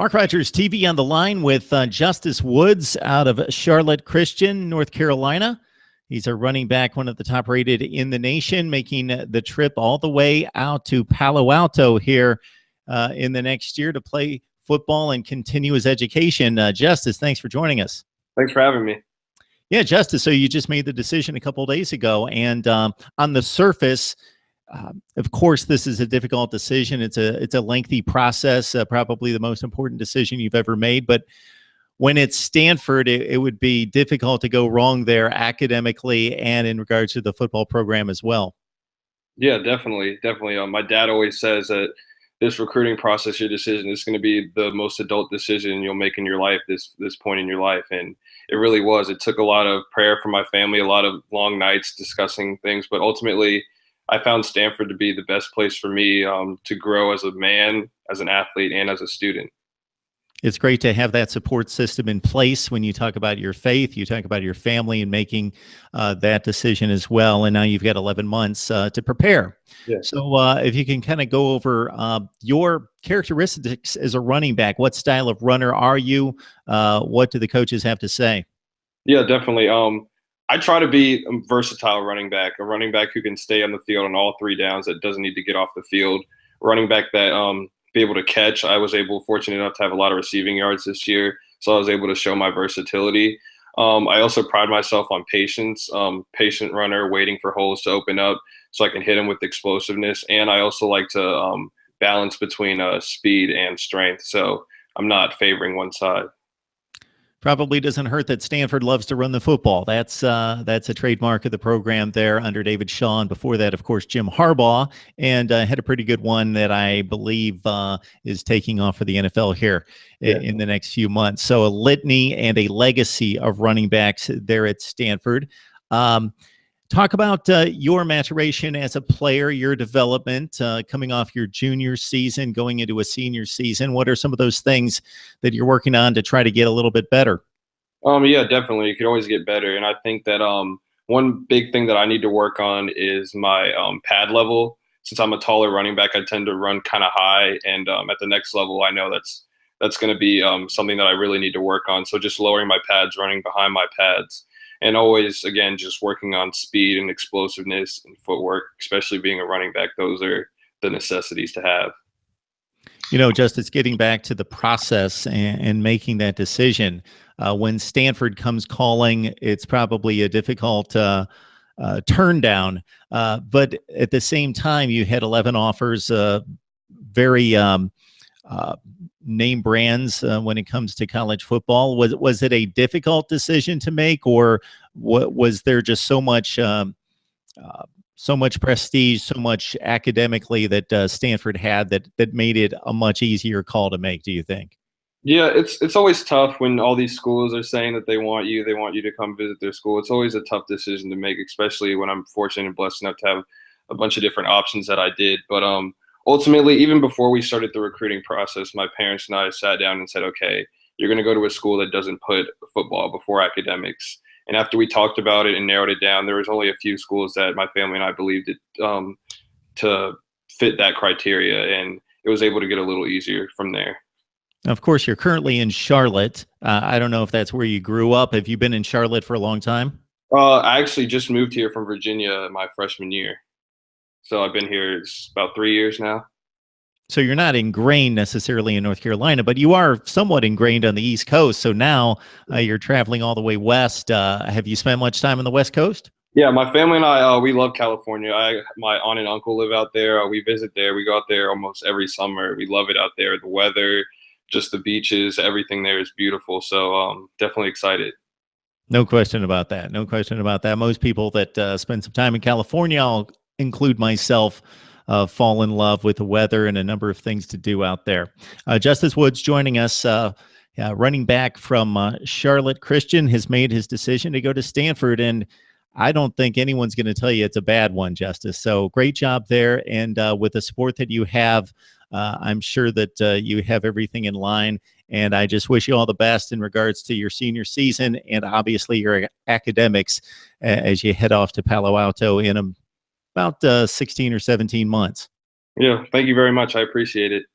Mark Rogers, TV on the line with Justus Woods out of Charlotte Christian, North Carolina. He's a running back, one of the top rated in the nation, making the trip all the way out to Palo Alto here in the next year to play football and continue his education. Justus, thanks for joining us. Thanks for having me. Yeah, Justus, so you just made the decision a couple of days ago, and on the surface, of course, this is a difficult decision. It's a lengthy process, probably the most important decision you've ever made. But when it's Stanford, it would be difficult to go wrong there academically and in regards to the football program as well. Yeah, definitely. My dad always says that this recruiting process, your decision, is going to be the most adult decision you'll make in your life, this point in your life. And it really was. It took a lot of prayer from my family, a lot of long nights discussing things, but ultimately I found Stanford to be the best place for me to grow as a man, as an athlete, and as a student. It's great to have that support system in place when you talk about your faith, you talk about your family and making that decision as well. And now you've got 11 months to prepare. Yeah. So if you can kind of go over your characteristics as a running back, what style of runner are you? What do the coaches have to say? Yeah, definitely. I try to be a versatile running back, a running back who can stay on the field on all three downs, that doesn't need to get off the field, a running back that be able to catch. I was fortunate enough to have a lot of receiving yards this year, so I was able to show my versatility. I also pride myself on patience, patient runner, waiting for holes to open up so I can hit them with explosiveness. And I also like to balance between speed and strength, so I'm not favoring one side. Probably doesn't hurt that Stanford loves to run the football. That's a trademark of the program there under David Shaw. And before that, of course, Jim Harbaugh, and had a pretty good one that I believe is taking off for the NFL here in the next few months. So a litany and a legacy of running backs there at Stanford. Talk about your maturation as a player, your development, coming off your junior season, going into a senior season. What are some of those things that you're working on to try to get a little bit better? Yeah, definitely. You could always get better. And I think that one big thing that I need to work on is my pad level. Since I'm a taller running back, I tend to run kind of high. And at the next level, I know that's going to be something that I really need to work on. So just lowering my pads, running behind my pads. And always, again, just working on speed and explosiveness and footwork, especially being a running back. Those are the necessities to have. You know, Justus, getting back to the process and making that decision, when Stanford comes calling, it's probably a difficult turn down. But at the same time, you had 11 offers, very name brands when it comes to college football. Was it a difficult decision to make, or was there just so much prestige, so much academically that Stanford had that made it a much easier call to make, do you think? Yeah, it's always tough when all these schools are saying that they want you to come visit their school. It's always a tough decision to make, especially when I'm fortunate and blessed enough to have a bunch of different options that I did. But ultimately, even before we started the recruiting process, my parents and I sat down and said, okay, you're going to go to a school that doesn't put football before academics. And after we talked about it and narrowed it down, there was only a few schools that my family and I believed it to fit that criteria, and it was able to get a little easier from there. Of course, you're currently in Charlotte. I don't know if that's where you grew up. Have you been in Charlotte for a long time? I actually just moved here from Virginia my freshman year. So I've been here about 3 years now. So you're not ingrained necessarily in North Carolina, but you are somewhat ingrained on the East Coast. So now you're traveling all the way west. Have you spent much time on the West Coast? Yeah, my family and I, we love California. My aunt and uncle live out there. We visit there. We go out there almost every summer. We love it out there. The weather, just the beaches, everything there is beautiful. So definitely excited. No question about that. No question about that. Most people that spend some time in California, I'll include myself, fall in love with the weather and a number of things to do out there. Justus Woods joining us, running back from Charlotte Christian, has made his decision to go to Stanford, and I don't think anyone's going to tell you it's a bad one, Justus. So great job there, and with the support that you have, I'm sure that you have everything in line, and I just wish you all the best in regards to your senior season and obviously your academics as you head off to Palo Alto in about 16 or 17 months. Yeah, thank you very much. I appreciate it.